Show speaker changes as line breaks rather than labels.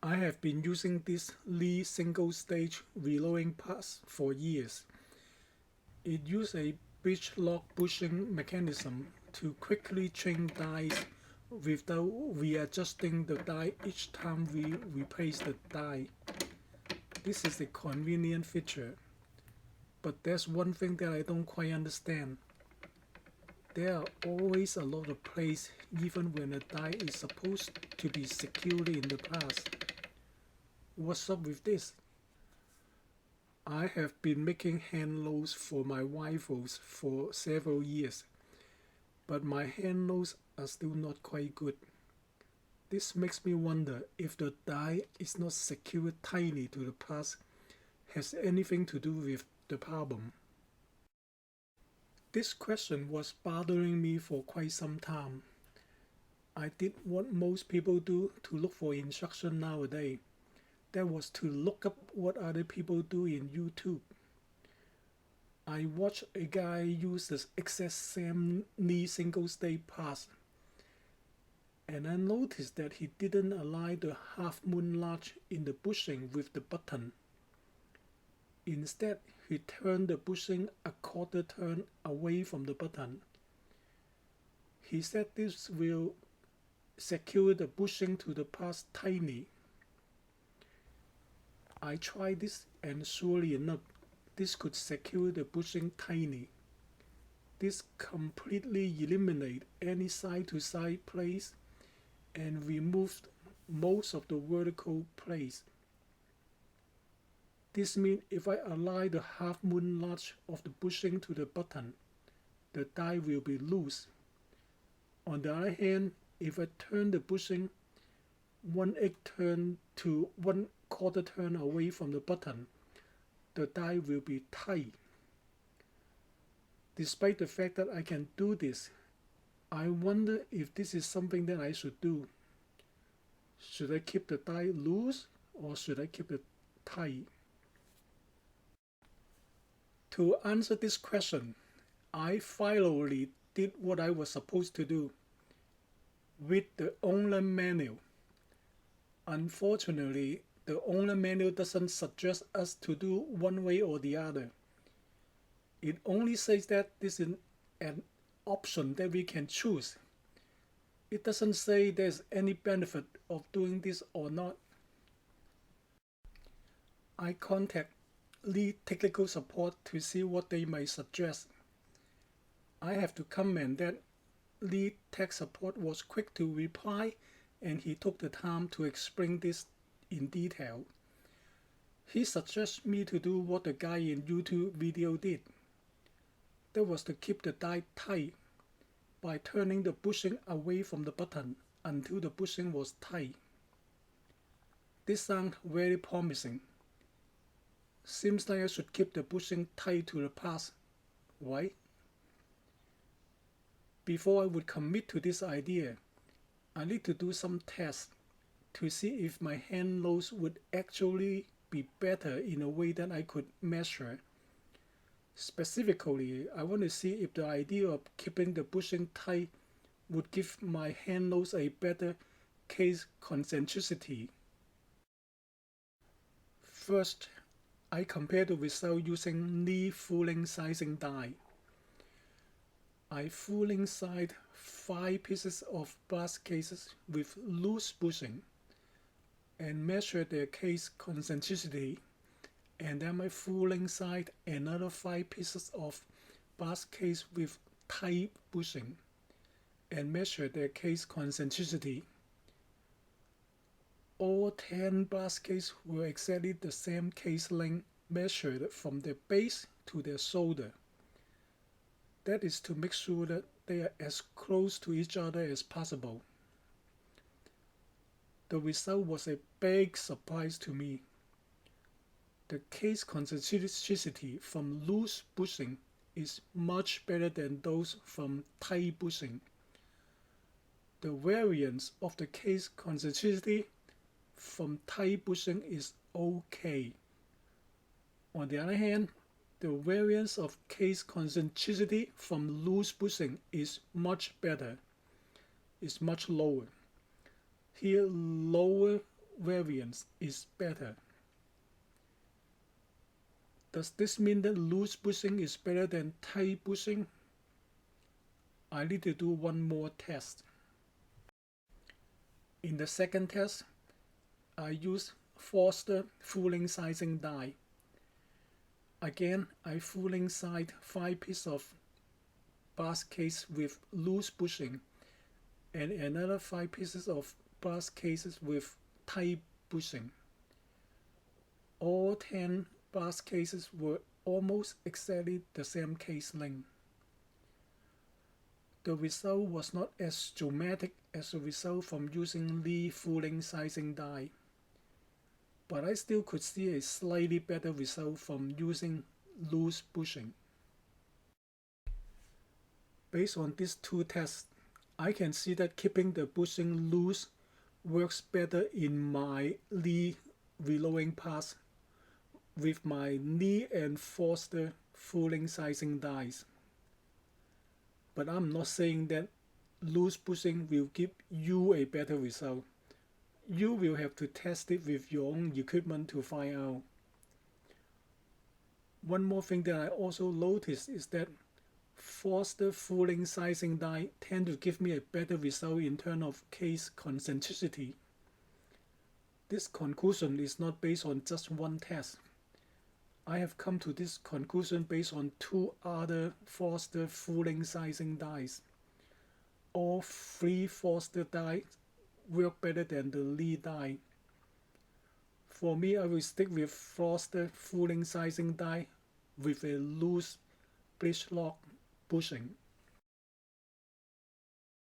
I have been using this Lee single-stage reloading pass for years. It uses a breech lock bushing mechanism to quickly change dies without readjusting the die each time we replace the die. This is a convenient feature, but there's one thing that I don't quite understand. There are always a lot of plays even when a die is supposed to be securely in the pass. What's up with this? I have been making hand loads for my rifles for several years, but my hand loads are still not quite good. This makes me wonder if the die is not secured tightly to the pass has anything to do with the problem. This question was bothering me for quite some time. I did what most people do to look for instruction nowadays. That was to look up what other people do in YouTube. I watched a guy use the XSM knee single stage pass, and I noticed that he didn't align the half moon large in the bushing with the button. Instead, he turned the bushing a quarter turn away from the button. He said this will secure the bushing to the pass tightly. I tried this, and surely enough, this could secure the bushing tightly. This completely eliminated any side-to-side plays and removed most of the vertical plays. This means if I align the half moon large of the bushing to the button, the die will be loose. On the other hand, if I turn the bushing 1/8 turn to 1/4 turn away from the button, the die will be tight. Despite the fact that I can do this, I wonder if this is something that I should do. Should I keep the die loose or should I keep it tight? To answer this question, I finally did what I was supposed to do. Read the owner manual. Unfortunately, the owner manual doesn't suggest us to do one way or the other. It only says that this is an option that we can choose. It doesn't say there's any benefit of doing this or not. I contact Lee technical support to see what they might suggest. I have to comment that Lee tech support was quick to reply, and he took the time to explain this in detail. He suggests me to do what the guy in YouTube video did. That was to keep the die tight by turning the bushing away from the button until the bushing was tight. This sounds very promising. Seems like I should keep the bushing tight to the pass, right? Before I would commit to this idea, I need to do some tests to see if my hand loads would actually be better in a way that I could measure. Specifically, I want to see if the idea of keeping the bushing tight would give my hand loads a better case concentricity. First, I compare the result using knee full-length sizing die. I full-length sized 5 pieces of brass cases with loose bushing and measure their case concentricity, and then I full-length sized another 5 pieces of brass case with tight bushing and measure their case concentricity. All 10 brass cases were exactly the same case length measured from their base to their shoulder. That is to make sure that they are as close to each other as possible. The result was a big surprise to me. The case concentricity from loose bushing is much better than those from tight bushing. The variance of the case concentricity from tight bushing is okay. On the other hand, the variance of case concentricity from loose bushing is much better, is much lower. Here, lower variance is better. Does this mean that loose bushing is better than tight bushing? I need to do one more test. In the second test, I use Foster fooling sizing die. Again, I fooling sized 5 pieces of brass case with loose bushing and another 5 pieces of brass cases with tight bushing. All 10 brass cases were almost exactly the same case length. The result was not as dramatic as the result from using Lee fooling sizing die, but I still could see a slightly better result from using loose bushing. Based on these two tests, I can see that keeping the bushing loose works better in my Lee reloading pass with my Lee and Foster fooling sizing dies. But I'm not saying that loose bushing will give you a better result. You will have to test it with your own equipment to find out. One more thing that I also noticed is that Foster fooling sizing die tend to give me a better result in terms of case concentricity. This conclusion is not based on just one test. I have come to this conclusion based on 2 other Foster fooling sizing dies. All 3 Foster dies work better than the Lee die. For me, I will stick with Foster fooling sizing die with a loose Breech lock bushing.